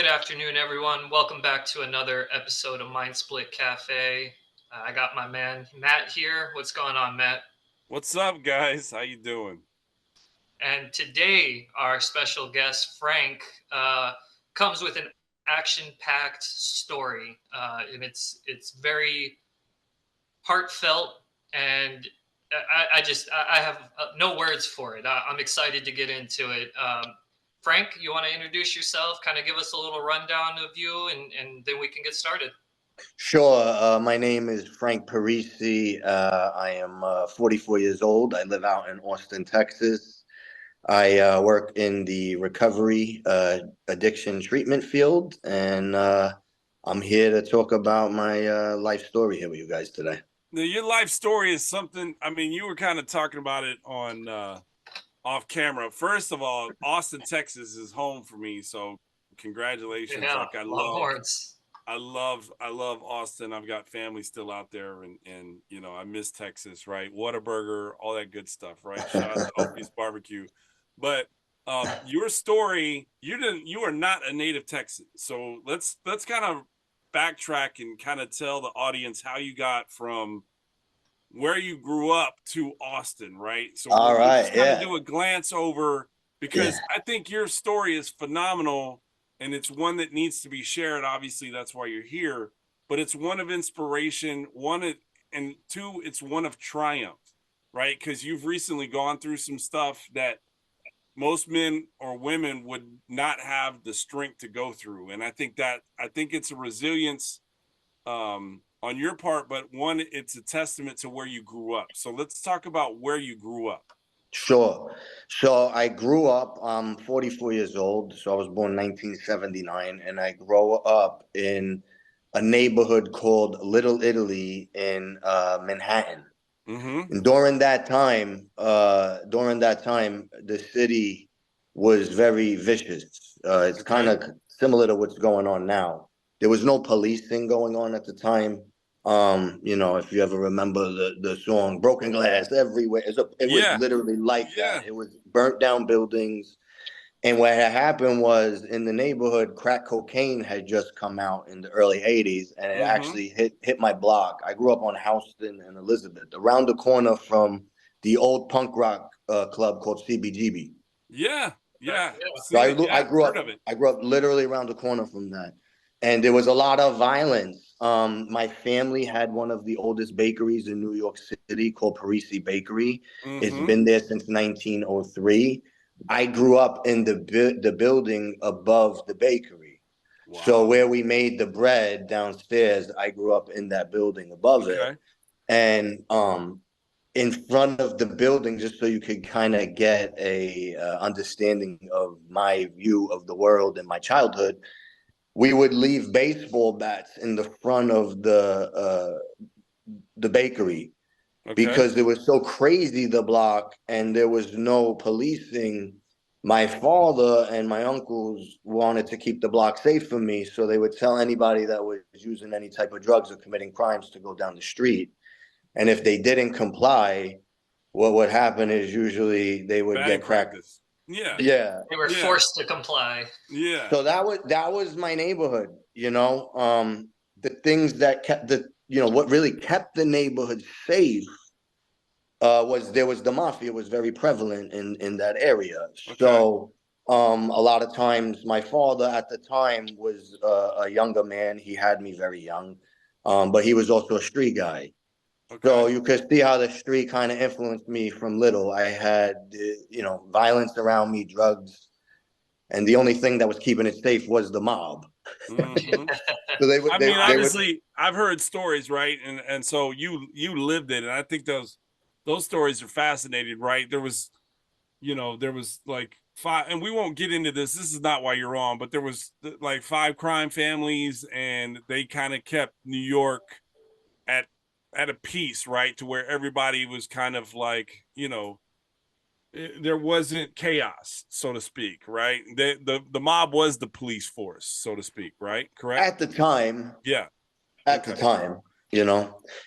afternoon, everyone. Welcome back to another episode of Mind Split Cafe. I got my man Matt here. What's going on, Matt? What's up, guys? How you doing? And today, our special guest Frank comes with an action-packed story, and it's very heartfelt, and I have no words for it. I'm excited to get into it. Frank, you want to introduce yourself, kind of give us a little rundown of you, and then we can get started. Sure. My name is Frank Parisi. I am 44 years old. I live out in Austin, Texas. I work in the recovery addiction treatment field, and I'm here to talk about my life story here with you guys today. Now, your life story is something. I mean, you were kind of talking about it on off camera. First of all, Austin, Texas is home for me, so congratulations. Yeah, Like Longhorns. I love Austin. I've got family still out there, and you know I miss Texas, right? Whataburger, all that good stuff, right? Shout out to Opie's Barbecue. But your story, you are not a native Texan, so let's kind of backtrack and kind of tell the audience how you got from where you grew up to Austin, right? So All we'll right, just kind of yeah. do a glance over because I think your story is phenomenal and it's one that needs to be shared. Obviously, that's why you're here, but it's one of inspiration, and two, it's one of triumph, right? Because you've recently gone through some stuff that most men or women would not have the strength to go through. And I think it's a resilience on your part, but one, it's a testament to where you grew up. So let's talk about where you grew up. Sure. So I grew up, I'm 44 years old, so I was born in 1979, and I grew up in a neighborhood called Little Italy in Manhattan. Mm-hmm. And during that time, the city was very vicious. It's kind Okay. of similar to what's going on now. There was no policing going on at the time. If you ever remember the song "Broken Glass Everywhere," it was Yeah. literally like Yeah. that. It was burnt down buildings. And what had happened was in the neighborhood, crack cocaine had just come out in the early 80s, and it Mm-hmm. actually hit my block. I grew up on Houston and Elizabeth, around the corner from the old punk rock club called CBGB. Yeah. Yeah. Yeah. So Seen it. Yeah. I Heard of it. grew up literally around the corner from that, and there was a lot of violence. My family had one of the oldest bakeries in New York City called Parisi Bakery. It's Mm-hmm. been there since 1903. I grew up in the building above the bakery. So Wow. where we made the bread downstairs, I grew up in that building above it. Okay. And in front of the building, just so you could kind of get a understanding of my view of the world and my childhood, we would leave baseball bats in the front of the bakery Okay. because it was so crazy, the block, and there was no policing. My father and my uncles wanted to keep the block safe for me, so they would tell anybody that was using any type of drugs or committing crimes to go down the street. And if they didn't comply, what would happen is usually they would Batting get cracked. practice. Yeah. Yeah. They were Yeah. forced to comply. Yeah. So that was my neighborhood, you know. The things that kept what really kept the neighborhood safe was there was the mafia was very prevalent in that area. Okay. So a lot of times my father at the time was a younger man. He had me very young, but he was also a street guy. So Okay. you could see how the street kind of influenced me from little. I had violence around me, drugs, and the only thing that was keeping it safe was the mob. Mm-hmm. So they would I they, mean, they would obviously, I've heard stories, right? And so you lived it, and I think those stories are fascinating, right? There was like five, and we won't get into this. This is not why you're on, but there was like five crime families, and they kind of kept New York at at a peace, right? To where everybody was kind of like, there wasn't chaos, so to speak, right? The mob was the police force, so to speak, right? Correct? at the time Yeah. at the Okay. time,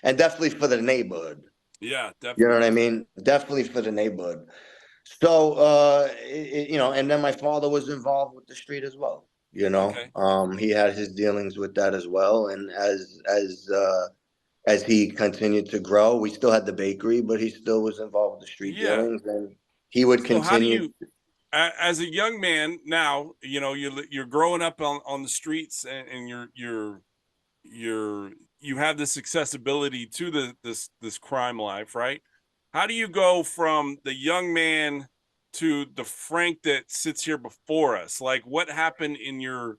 and definitely for the neighborhood. Yeah, You know definitely. what I mean? Definitely for the neighborhood. So and then my father was involved with the street as well. You know, Okay. he had his dealings with that as well. And as he continued to grow, we still had the bakery, but he still was involved with the street Yeah. dealings, and he would So how do continue. you, as a young man now, you know, you're growing up on the streets, and you have this accessibility to this crime life, right? How do you go from the young man to the Frank that sits here before us? Like, what happened in your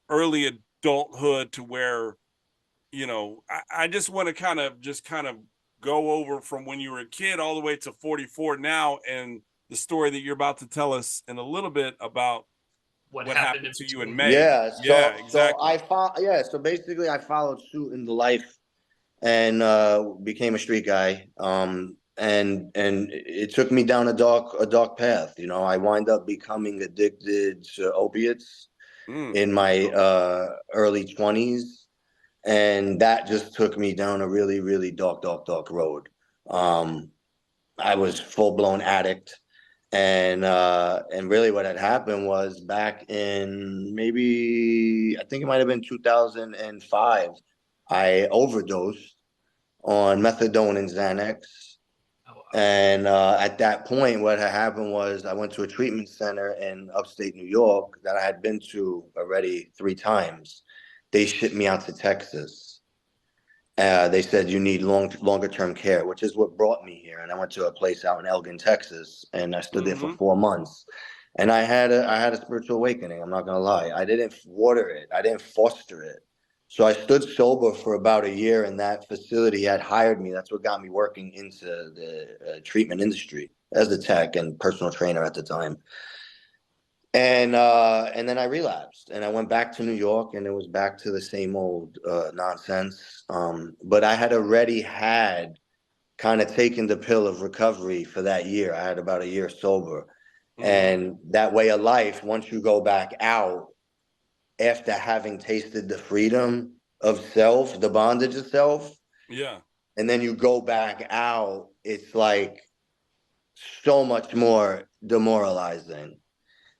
early adulthood to where, you know, I just want to kind of go over from when you were a kid all the way to 44 now, and the story that you're about to tell us in a little bit about What what happened happened in to you in between? May. Yeah, Yeah, exactly. so basically I followed suit in the life, and became a street guy. And it took me down a dark path. You know, I wind up becoming addicted to opiates Mm, in my early 20s, and that just took me down a really, really dark road. Um, I was full blown addict, and really what had happened was back in, maybe I think it might have been 2005, I overdosed on methadone and Xanax. Oh, wow. And at that point, what had happened was I went to a treatment center in upstate New York that I had been to already 3 times. They shipped me out to Texas. They said you need longer term care, which is what brought me here. And I went to a place out in Elgin, Texas, and I stood there for mm-hmm. 4 months. And I had a spiritual awakening. I'm not gonna lie. I didn't water it. I didn't foster it. So I stood sober for about a year, and that facility had hired me. That's what got me working into the treatment industry as a tech and personal trainer at the time. And then I relapsed, and I went back to New York, and it was back to the same old nonsense. But I had already had kind of taken the pill of recovery for that year. I had about a year sober, Mm-hmm. and that way of life. Once you go back out after having tasted the freedom of self, the bondage of self, Yeah. and then you go back out, it's like so much more demoralizing.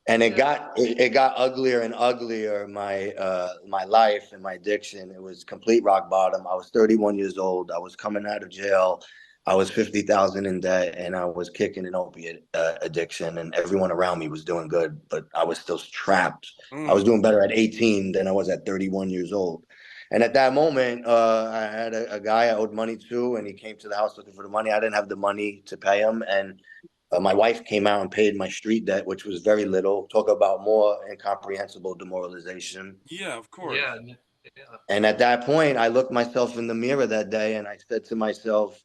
And Yeah. it got uglier and uglier. My life and my addiction, it was complete rock bottom. I was 31 years old. I was coming out of jail. I was 50,000 in debt, and I was kicking an opiate addiction, and everyone around me was doing good, but I was still trapped. I was Mm. doing better at 18 than I was at 31 years old. And at that moment, I had a guy I owed money to, and he came to the house looking for the money. I didn't have the money to pay him, and my wife came out and paid my street debt, which was very little. Talk about more incomprehensible demoralization. Yeah, of Yeah. course. Yeah. And at that point, I looked myself in the mirror that day, and I said to myself,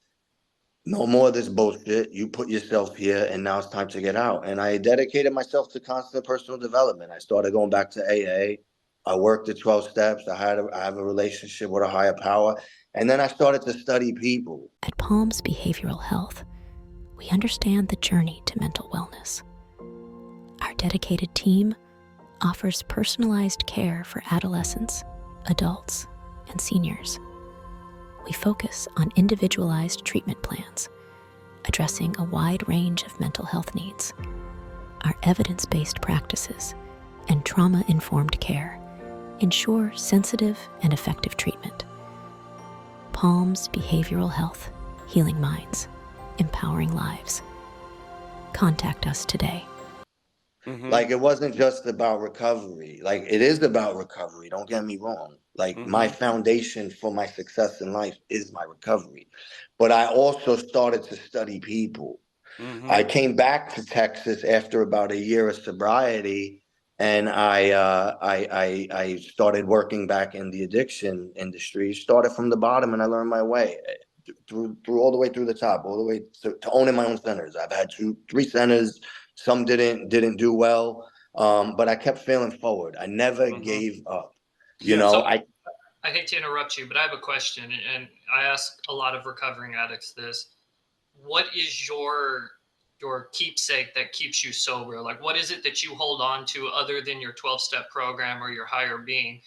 no more of this bullshit. You put yourself here, and now it's time to get out. And I dedicated myself to constant personal development. I started going back to AA. I worked the 12 steps. I have a relationship with a higher power. And then I started to study people. At Palms Behavioral Health, we understand the journey to mental wellness. Our dedicated team offers personalized care for adolescents, adults, and seniors. We focus on individualized treatment plans, addressing a wide range of mental health needs. Our evidence-based practices and trauma-informed care ensure sensitive and effective treatment. Palms Behavioral Health, healing minds, empowering lives. Contact us today. Mm-hmm. Like, it wasn't just about recovery. Like, it is about recovery. Don't get me wrong. Like, my Mm-hmm. foundation for my success in life is my recovery. But I also started to study people. Mm-hmm. I came back to Texas after about a year of sobriety, and I started working back in the addiction industry. Started from the bottom, and I learned my way through all the way through the top, all the way to owning my own centers. I've had 3 centers. Some didn't do well, but I kept failing forward. I never Mm-hmm. gave up. You Yeah. know, So I I hate to interrupt you, but I have a question, and I ask a lot of recovering addicts this. What is your keepsake that keeps you sober? Like, what is it that you hold on to other than your 12-step program or your higher being?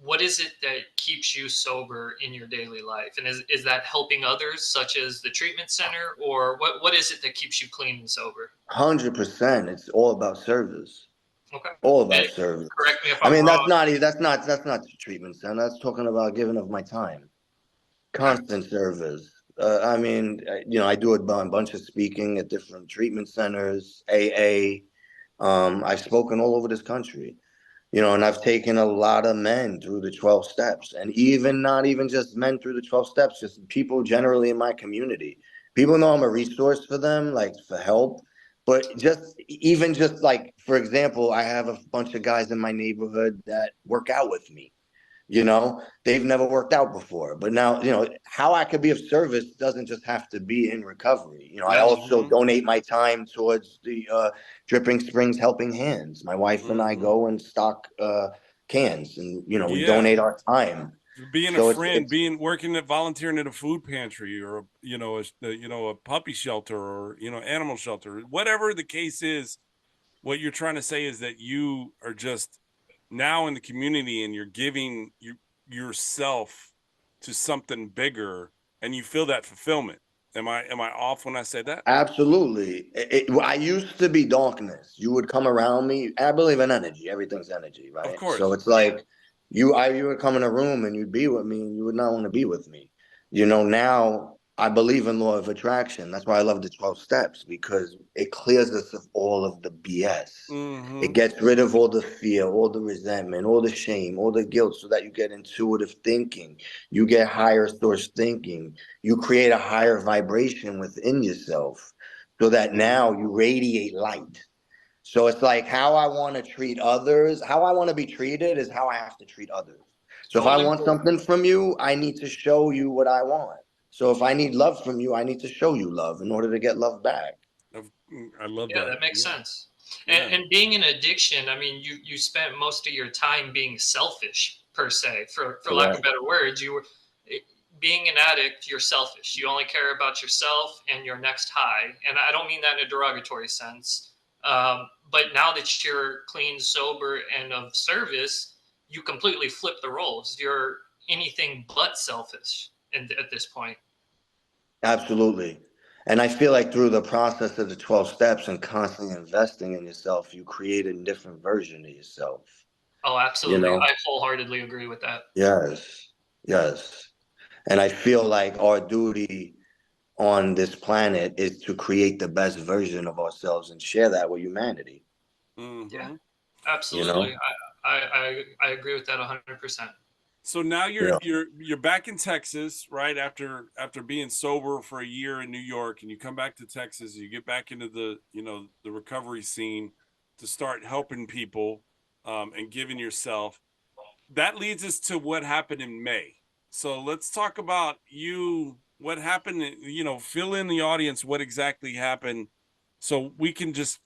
What is it that keeps you sober in your daily life? And is that helping others, such as the treatment center, or what is it that keeps you clean and sober? 100%. It's all about service. Okay. All of our And service. correct me if I I'm mean, wrong. that's not the treatment center. That's talking about giving of my time, Okay. constant service. I mean, I do a bunch of speaking at different treatment centers, AA. I've spoken all over this country. And I've taken a lot of men through the 12 steps, and even not even just men through the 12 steps, just people generally in my community. People know I'm a resource for them, like for help. But just like, for example, I have a bunch of guys in my neighborhood that work out with me. They've never worked out before, but now, how I could be of service doesn't just have to be in recovery. I Yes. also Mm-hmm. donate my time towards the Dripping Springs Helping Hands. My wife and I Mm-hmm. go and stock cans, and we Yeah. donate our time. Being a So it's friend, it's working at volunteering at a food pantry, or a puppy shelter, or animal shelter, whatever the case is. What you're trying to say is that you are just now in the community, and you're giving yourself to something bigger, and you feel that fulfillment. Am I off when I say that? Absolutely. I used to be darkness. You would come around me. I believe in energy. Everything's energy, Of right? So course. it's like you would come in a room and you'd be with me and you would not want to be with me. Now I believe in law of attraction. That's why I love the 12 steps, because it clears us of all of the BS. It Mm-hmm. gets rid of all the fear, all the resentment, all the shame, all the guilt, so that you get intuitive thinking. You get higher source thinking. You create a higher vibration within yourself, so that now Mm-hmm. you radiate light. So it's like, how I want to treat others, how I want to be treated is how I have to treat others. So if I Totally want cool. something from you, I need to show you what I want. So if I need love from you, I need to show you love in order to get love back. I love Yeah, that. that makes Yeah. sense. Yeah. And being an addiction, I mean, you spent most of your time being selfish per se, for lack of Correct. better words. Being an addict, you're selfish. You only care about yourself and your next high. And I don't mean that in a derogatory sense. But now that you're clean, sober, and of service, you completely flip the roles. You're anything but selfish at this point. Absolutely. And I feel like through the process of the 12 steps and constantly investing in yourself, you create a different version of yourself. Oh, You absolutely. know? I wholeheartedly agree with that. Yes. Yes. And I feel like our duty on this planet is to create the best version of ourselves and share that with humanity. Yeah, Mm-hmm. You absolutely. know? I agree with that 100%. So now You know. you're back in Texas, right? After being sober for a year in New York, and you come back to Texas, you get back into the recovery scene to start helping people, and giving yourself. That leads us to what happened in May. So let's talk about you. What happened? Fill in the audience what exactly happened, so we can just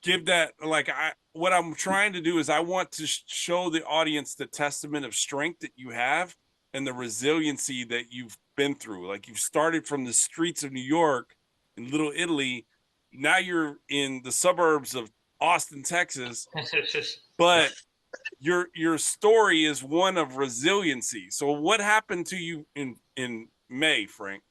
give that, like, what I'm trying to do is I want to show the audience the testament of strength that you have, and the resiliency that you've been through. Like, you've started from the streets of New York in Little Italy. Now you're in the suburbs of Austin, Texas, but your story is one of resiliency. So what happened to you in May, Frank?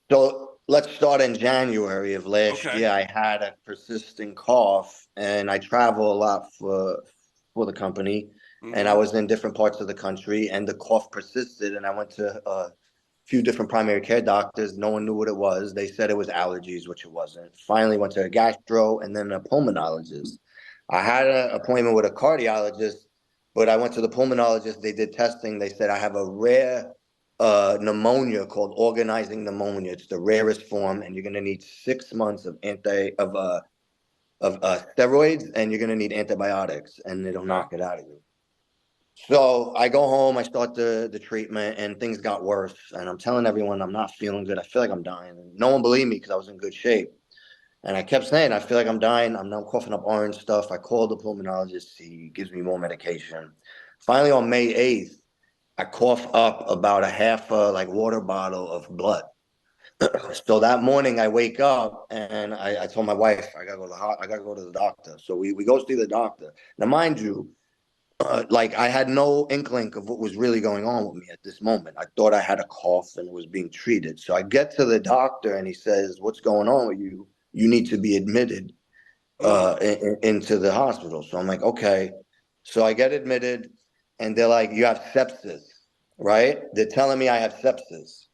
So let's start in January of last Okay. year. I had a persistent cough, and I travel a lot for the company, and I Mm-hmm. was in different parts of the country, and the cough persisted, and I went to a few different primary care doctors. No one knew what it was. They said it was allergies, which it wasn't. Finally went to a gastro and then a pulmonologist. I had an appointment with a cardiologist, but I went to the pulmonologist. They did testing. They said I have a rare pneumonia called organizing pneumonia. It's the rarest form, and you're going to need 6 months of steroids, and you're going to need antibiotics, and it'll Okay. knock it out of you. So I go home, I start the treatment, and things got worse. And I'm telling everyone I'm not feeling good. I feel like I'm dying. And no one believed me because I was in good shape. And I kept saying, I feel like I'm dying. I'm now coughing up orange stuff. I called the pulmonologist. He gives me more medication. Finally, on May 8th, I cough up about a half a water bottle of blood. So that morning I wake up and I told my wife I gotta go to I gotta go to the doctor. So we go see the doctor. Now, mind you, I had no inkling of what was really going on with me at this moment. I thought I had a cough and was being treated. So I get to the doctor and he says, "What's going on with you? You need to be admitted." into the hospital. So I'm like, okay. So I get admitted, and they're like, you have sepsis, right? They're telling me I have sepsis.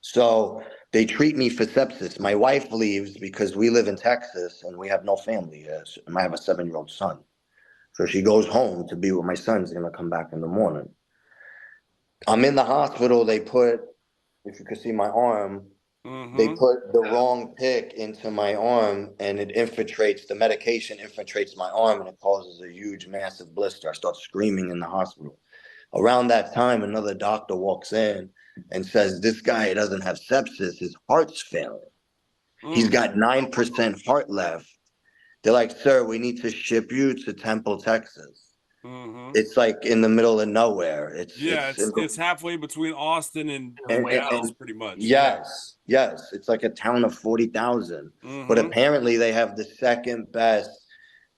So they treat me for sepsis. My wife leaves because we live in Texas and we have no family here. So I have a 7-year-old son. So she goes home to be with my son. He's going to come back in the morning. I'm in the hospital. They put, if you can see my arm, they put the wrong pick into my arm, and it infiltrates, the medication infiltrates my arm, and it causes a huge, massive blister. I start screaming in the hospital. Around that time, another doctor walks in and says, this guy doesn't have sepsis, his heart's failing. He's got 9% heart left. They're like, sir, we need to ship you to Temple, Texas. It's like in the middle of nowhere. It's halfway between Austin and Dallas, pretty much. Yes. It's like a town of 40,000. But apparently they have the second best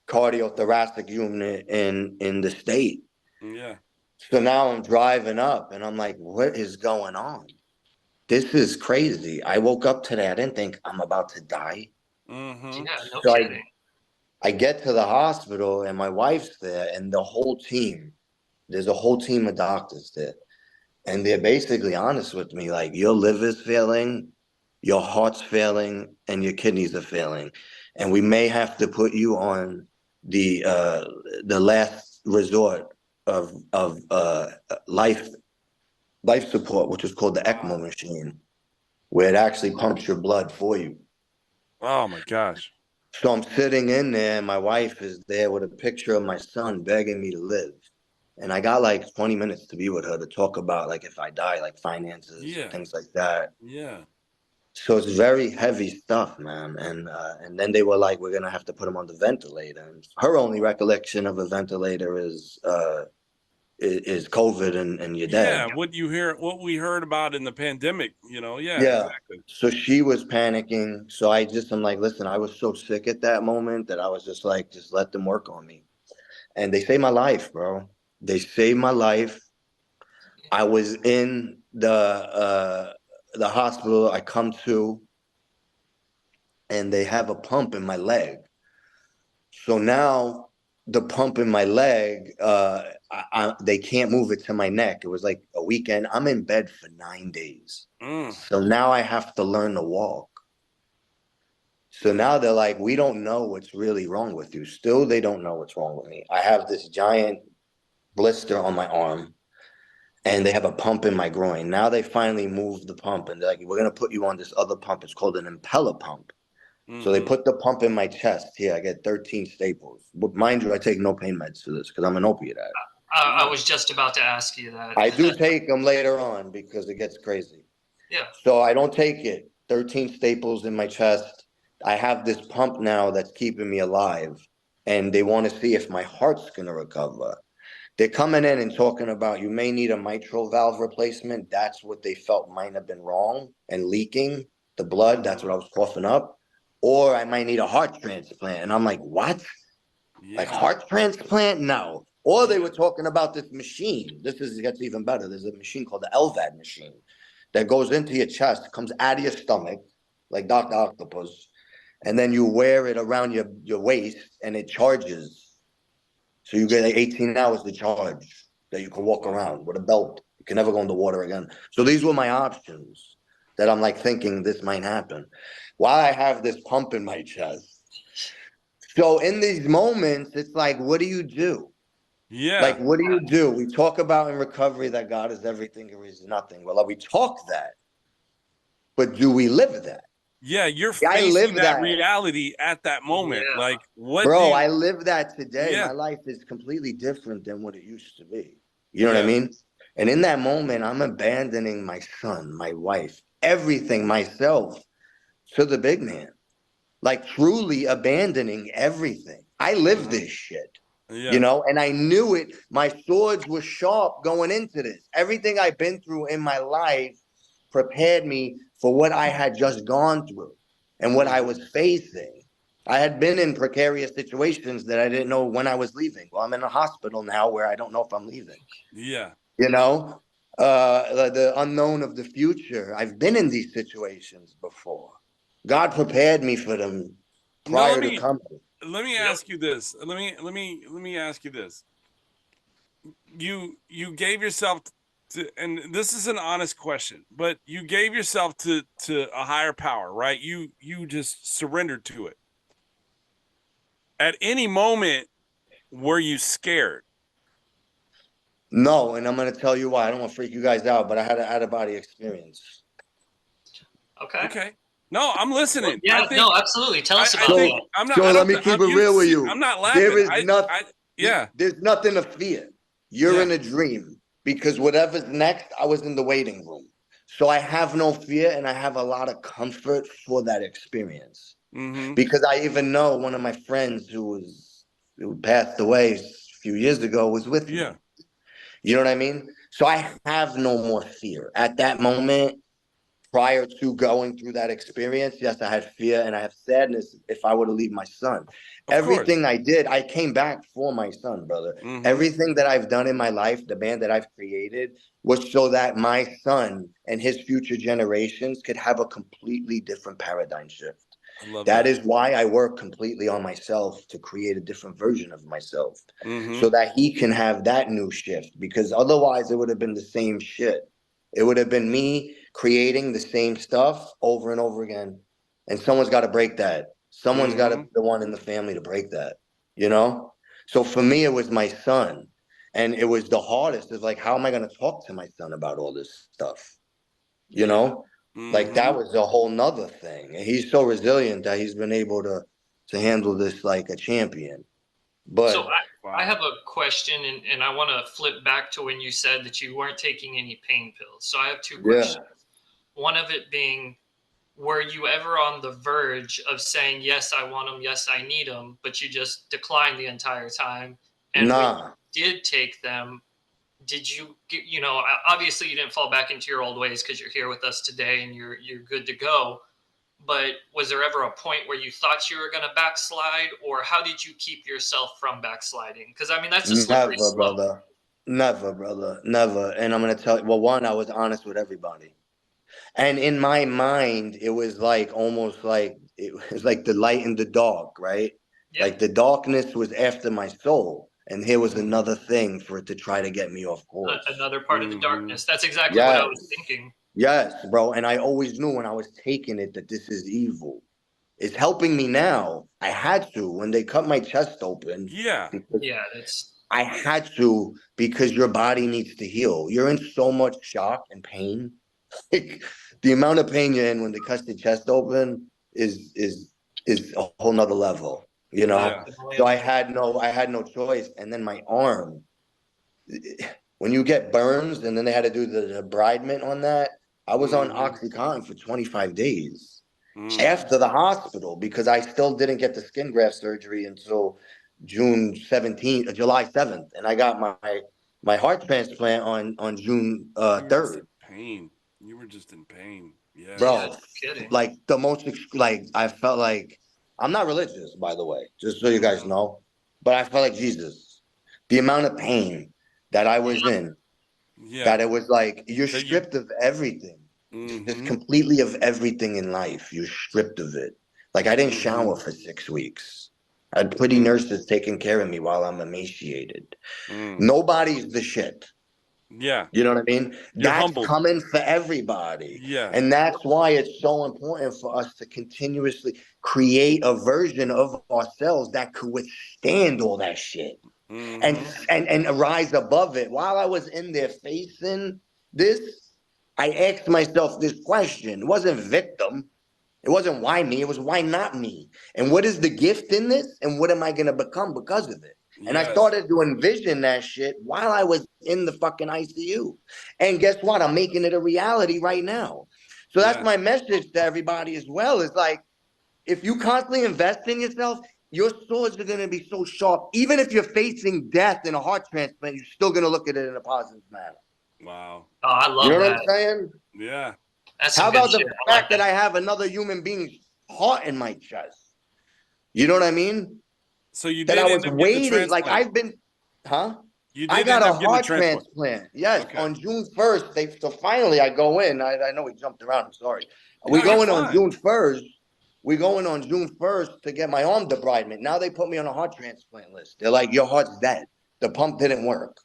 cardiothoracic unit in the state. Yeah. So now I'm driving up and I'm like, what is going on? This is crazy. I woke up today. I didn't think I'm about to die. Yeah, no So kidding. I get to the hospital and my wife's there, and the whole team, there's a whole team of doctors there. And they're basically honest with me, like, your liver's failing, your heart's failing, and your kidneys are failing. And we may have to put you on the last resort of life support, which is called the ECMO machine, where it actually pumps your blood for you. Oh my gosh. So I'm sitting in there, and my wife is there with a picture of my son begging me to live. And I got like 20 minutes to be with her to talk about, like, if I die, like finances and things like that. Yeah. So it's very heavy stuff, man. And then they were like, we're gonna have to put him on the ventilator. And her only recollection of a ventilator is COVID and you're dead. Yeah, what we heard about in the pandemic, Yeah. Exactly. So she was panicking. So I'm like, listen, I was so sick at that moment that I was just like, just let them work on me. And they saved my life, bro. They saved my life. I was in the hospital. I come to, and they have a pump in my leg. So now the pump in my leg, they can't move it to my neck. It was like a weekend. I'm in bed for 9 days. So now I have to learn to walk. So now they're like, we don't know what's really wrong with you. Still, they don't know what's wrong with me. I have this giant blister on my arm, and they have a pump in my groin. Now they finally moved the pump, and they're like, we're going to put you on this other pump. It's called an impeller pump. So they put the pump in my chest. Here, I get 13 staples. But mind you, I take no pain meds for this because I'm an opiate addict. I was just about to ask you that. I do take them later on because it gets crazy. Yeah. So I don't take it. 13 staples in my chest. I have this pump now that's keeping me alive, and they want to see if my heart's going to recover. They're coming in and talking about, you may need a mitral valve replacement. That's what they felt might have been wrong and leaking the blood. That's what I was coughing up. Or I might need a heart transplant. And I'm like, what? Yeah. Like heart transplant? No. Or they were talking about this machine. It gets even better. There's a machine called the LVAD machine that goes into your chest, comes out of your stomach, like Dr. Octopus, and then you wear it around your waist, and it charges. So you get like 18 hours to charge that you can walk around with a belt. You can never go in the water again. So these were my options that I'm like thinking this might happen while I have this pump in my chest. So in these moments, it's like, what do you do? Yeah. Like, what do you do? We talk about in recovery that God is everything or he's nothing. Well, we talk that, but do we live that? Yeah, you're facing that reality at that moment. Yeah. Like, what? Bro, I live that today. Yeah. My life is completely different than what it used to be. You know what I mean? And in that moment, I'm abandoning my son, my wife, everything, myself, to the big man. Like, truly abandoning everything. I live this shit. You know, and I knew it. My swords were sharp going into this. Everything I've been through in my life prepared me for what I had just gone through and what I was facing. I had been in precarious situations that I didn't know when I was leaving. Well, I'm in a hospital now where I don't know if I'm leaving. Yeah. You know, the unknown of the future. I've been in these situations before. God prepared me for them prior to coming. Let me ask you this. Let me ask you this. You gave yourself to, and this is an honest question, but you gave yourself to a higher power, right? You just surrendered to it. At any moment, were you scared? No, and I'm gonna tell you why. I don't want to freak you guys out, but I had an out of body experience. Okay. No, I'm listening. Yeah, I think, no, absolutely. Tell us about So, that. I'm not. so I let don't, me keep it real with you. I'm not laughing. There is nothing. Yeah. There's nothing to fear. You're Yeah. in a dream because whatever's next, I was in the waiting room. So I have no fear and I have a lot of comfort for that experience. Mm-hmm. Because I even know one of my friends who passed away a few years ago was with me. You know what I mean? So I have no more fear. At that moment, prior to going through that experience, yes, I had fear and I have sadness if I were to leave my son. Everything I did, I came back for my son, brother. Mm-hmm. Everything that I've done in my life, the band that I've created, was so that my son and his future generations could have a completely different paradigm shift. I love That is why I work completely on myself to create a different version of myself, Mm-hmm. so that he can have that new shift, because otherwise it would have been the same shit. It would have been me creating the same stuff over and over again. And someone's got to break that. Someone's got to be the one in the family to break that, you know? So for me, it was my son. And it was the hardest. It's like, how am I going to talk to my son about all this stuff? You know? Like that was a whole nother thing. And he's so resilient that he's been able to handle this like a champion. But So I have a question, and I want to flip back to when you said that you weren't taking any pain pills. So I have two questions. One of it being, were you ever on the verge of saying, yes, I want them, yes, I need them, but you just declined the entire time? And when you did take them, did you obviously you didn't fall back into your old ways because you're here with us today and you're good to go. But was there ever a point where you thought you were going to backslide, or how did you keep yourself from backsliding? Because I mean, that's a slippery slope. brother. Never, brother. Never. And I'm going to tell you, well, one, I was honest with everybody. And in my mind, it was like almost like it was like the light in the dark, right? Yeah. Like the darkness was after my soul. And here was another thing for it to try to get me off course. Another part of the darkness. That's exactly what I was thinking. Yes, bro. And I always knew when I was taking it that this is evil. It's helping me now. I had to when they cut my chest open. Yeah, that's. I had to, because your body needs to heal. You're in so much shock and pain. Like, the amount of pain you're in when they cut the chest open is a whole nother level, you know. Yeah. So I had no choice. And then my arm, when you get burns, and then they had to do the debridement on that. I was on OxyContin for 25 days after the hospital, because I still didn't get the skin graft surgery until July 7th, and I got my heart transplant on June 3rd. Pain. You were just in pain. Yeah. Bro, like the most, like I felt like, I'm not religious, by the way, just so you guys know, but I felt like Jesus. The amount of pain that I was in, that it was like you're stripped of everything, just completely of everything in life. You're stripped of it. Like I didn't shower for 6 weeks. I had pretty nurses taking care of me while I'm emaciated. Nobody's the shit. Yeah. You know what I mean? You're That's humbled. coming for everybody. Yeah. And that's why it's so important for us to continuously create a version of ourselves that could withstand all that shit and rise above it. While I was in there facing this, I asked myself this question. It wasn't victim. It wasn't why me. It was why not me. And what is the gift in this? And what am I going to become because of it? And I started to envision that shit while I was in the fucking ICU. And guess what? I'm making it a reality right now. So that's my message to everybody as well. Is like, if you constantly invest in yourself, your swords are going to be so sharp. Even if you're facing death in a heart transplant, you're still going to look at it in a positive manner. Wow. Oh, I love that. You know what I'm saying? Yeah. That's how about the fact that I have another human being's heart in my chest? You know what I mean? So you that did I was waiting, like I've been, You did I got a heart transplant. Yes, on June 1st. So finally I go in. I know we jumped around. I'm sorry. We go in on June 1st. we going on June 1st to get my arm debridement. Now they put me on a heart transplant list. They're like, your heart's dead. The pump didn't work.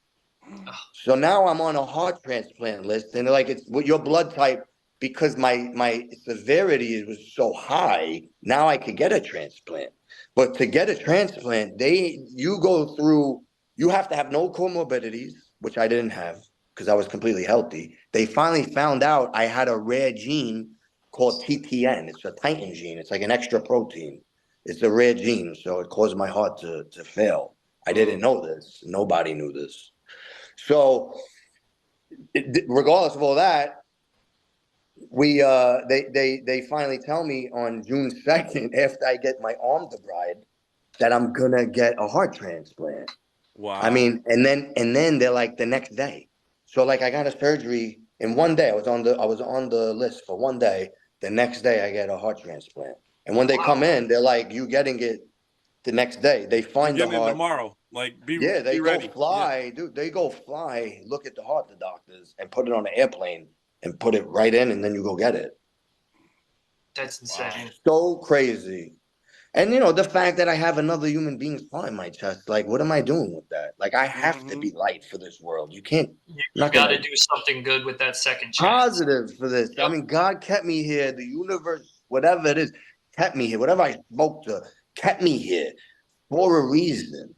So now I'm on a heart transplant list, and they're like, it's with your blood type, because my severity was so high. Now I could get a transplant, but to get a transplant, you have to have no comorbidities, which I didn't have because I was completely healthy. They finally found out I had a rare gene called TTN. It's a titin gene. It's like an extra protein. It's a rare gene, so it caused my heart to fail. I didn't know this. Nobody knew this. So, regardless of all that, they finally tell me on June 2nd, after I get my arm debride, that I'm gonna get a heart transplant. Wow. I mean, and then they're like the next day. So like I got a surgery in one day. I was on the list for one day. The next day I get a heart transplant. And when they come in, they're like, you getting it the next day. They find the heart tomorrow. Like they be go ready. fly, dude. They go fly, look at the heart, the doctors, and put it on an airplane and put it right in, and then you go get it. That's insane. So crazy. And the fact that I have another human being's heart in my chest, like, what am I doing with that? Like, I have to be light for this world. You can't. You got to do something good with that second chance. Positive for this. Yep. I mean, God kept me here. The universe, whatever it is, kept me here. Whatever I spoke to, kept me here for a reason.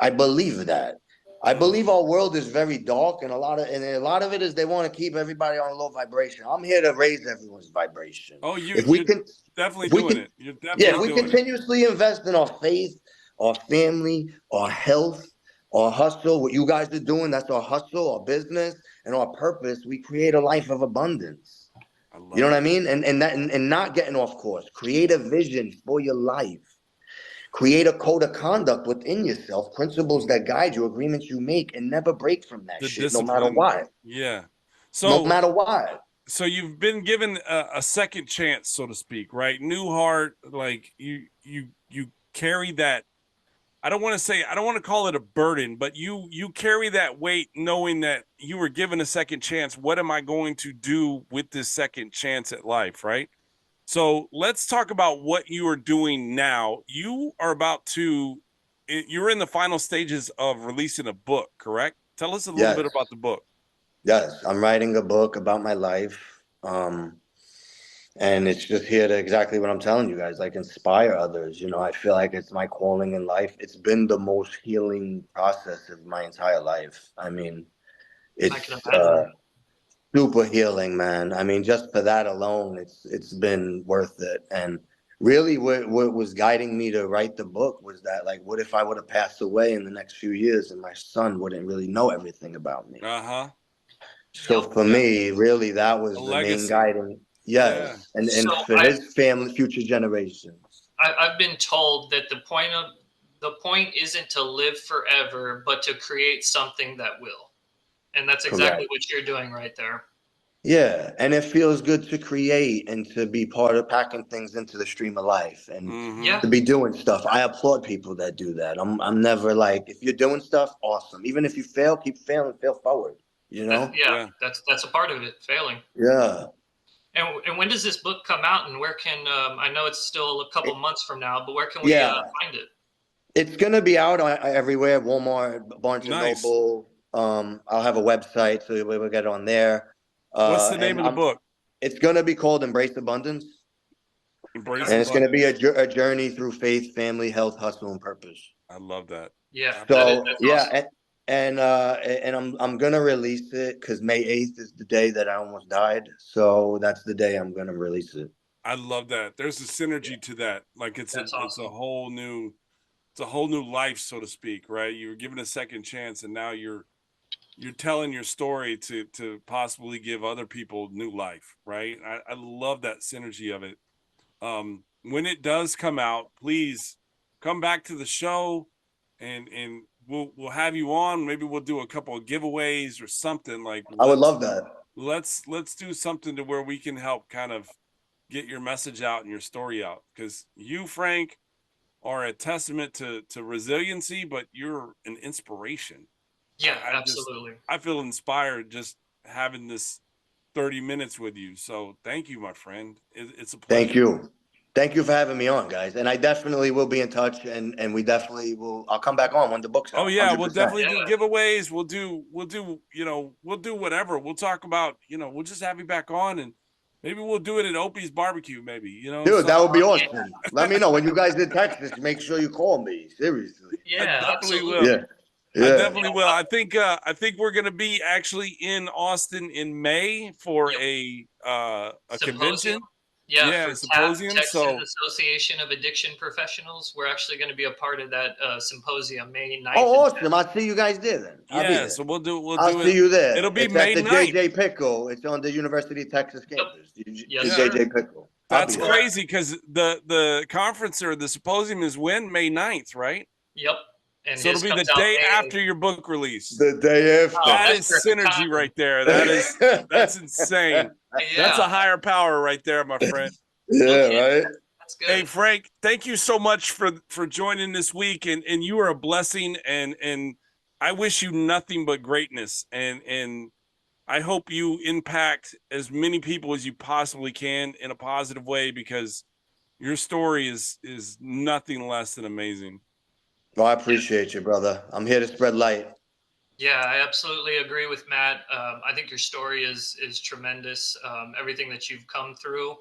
I believe that. I believe our world is very dark, and a lot of it is they want to keep everybody on a low vibration. I'm here to raise everyone's vibration. Oh, you're definitely doing it. You're definitely if we continuously invest in our faith, our family, our health, our hustle, what you guys are doing, that's our hustle, our business, and our purpose. We create a life of abundance. You know what I mean? And not getting off course. Create a vision for your life. Create a code of conduct within yourself, principles that guide you, agreements you make, and never break from that shit, no matter what. Yeah. So no matter what. So you've been given a second chance, so to speak, right? New heart, like you carry that. I don't want to call it a burden, but you carry that weight knowing that you were given a second chance. What am I going to do with this second chance at life, right? So let's talk about what you are doing now. You're in the final stages of releasing a book, correct? Tell us a little bit about the book. Yes, I'm writing a book about my life. And it's just here to exactly what I'm telling you guys, like inspire others. I feel like it's my calling in life. It's been the most healing process of my entire life. I mean, it's super healing, man. I mean, just for that alone, it's been worth it. And really what was guiding me to write the book was that, like, what if I would have passed away in the next few years and my son wouldn't really know everything about me? So for me, really, that was the main guiding. Yes, and for his family, future generations. I've been told that the point isn't to live forever, but to create something that will. And that's exactly what you're doing right there. Yeah, and it feels good to create and to be part of packing things into the stream of life and to be doing stuff. I applaud people that do that. I'm never like, if you're doing stuff, awesome. Even if you fail, keep failing, fail forward. That's a part of it, failing. Yeah. And when does this book come out, and where can I know it's still a couple months from now, but where can we find it? It's gonna be out everywhere: Walmart, Barnes and Noble. I'll have a website, so we'll get it on there. What's the name of the book? It's gonna be called Embrace Abundance. It's gonna be a journey through faith, family, health, hustle, and purpose. I love that. Yeah. So awesome. And I'm gonna release it because May 8th is the day that I almost died. So that's the day I'm gonna release it. I love that. There's a synergy to that. Like it's a whole new life, so to speak, right? You were given a second chance, and now you're telling your story to possibly give other people new life, right? I love that synergy of it. When it does come out, please come back to the show, and we'll have you on. Maybe we'll do a couple of giveaways or something. Like I would love that. Let's do something to where we can help kind of get your message out and your story out, because you, Frank, are a testament to resiliency, but you're an inspiration. Yeah, absolutely. I feel inspired just having this 30 minutes with you. So thank you, my friend. It's a pleasure. Thank you. Thank you for having me on, guys. And I definitely will be in touch, and we definitely will. I'll come back on when the book's out. Oh yeah, we'll 100%. definitely do giveaways. We'll do we'll do whatever. We'll talk about, we'll just have you back on, and maybe we'll do it at Opie's barbecue, maybe, Dude, that would be Yeah. awesome. Let me know when you guys did Texas. Make sure you call me. Seriously. I Yeah, definitely absolutely. will. Yeah. I Yeah. definitely will. I think we're gonna be actually in Austin in May for a convention. Yeah, Yeah, for a symposium. Texas So Association of Addiction Professionals. We're actually going to be a part of that symposium May 9th. Oh, and 10th. awesome. I'll see you guys there then. I'll be yeah, there. so we'll do I'll it. see you there. It'll be It's May at the 9th. JJ Pickle. It's on the University of Texas campus. Yes, the sir. JJ Pickle. That's crazy because the conference or the symposium is when? May 9th, right? Yep. And So it'll be the day after your book release. The day after. That is synergy right there. That's insane. Yeah. That's a higher power right there, my friend. Yeah, right. That's good. Hey Frank, thank you so much for joining this week, and you are a blessing, and I wish you nothing but greatness, and I hope you impact as many people as you possibly can in a positive way, because your story is nothing less than amazing. Well, I appreciate you, brother. I'm here to spread light. Yeah, I absolutely agree with Matt. I think your story is tremendous. Everything that you've come through,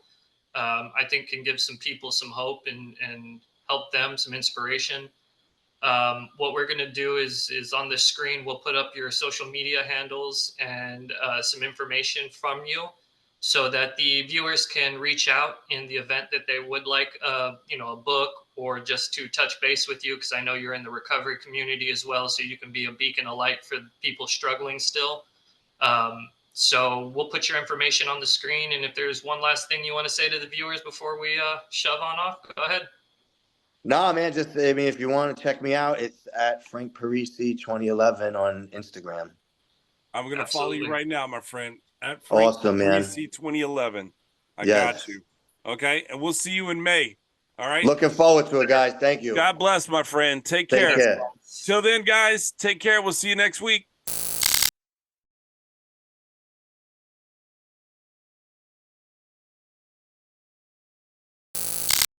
I think, can give some people some hope and help them some inspiration. What we're going to do is on the screen, we'll put up your social media handles and some information from you, so that the viewers can reach out in the event that they would like a book, or just to touch base with you, because I know you're in the recovery community as well, so you can be a beacon of light for people struggling still. So we'll put your information on the screen, and if there's one last thing you want to say to the viewers before we shove on off, go ahead. Nah, man, if you want to check me out, it's at Frank Parisi 2011 on Instagram. I'm going to follow you right now, my friend. At Frank Parisi 2011. I got you. Okay, and we'll see you in May. All right. Looking forward to it, guys. Thank you. God bless, my friend. Take care. Take care. Till then, guys, take care. We'll see you next week.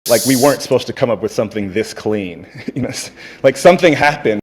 Like, we weren't supposed to come up with something this clean. Like, something happened.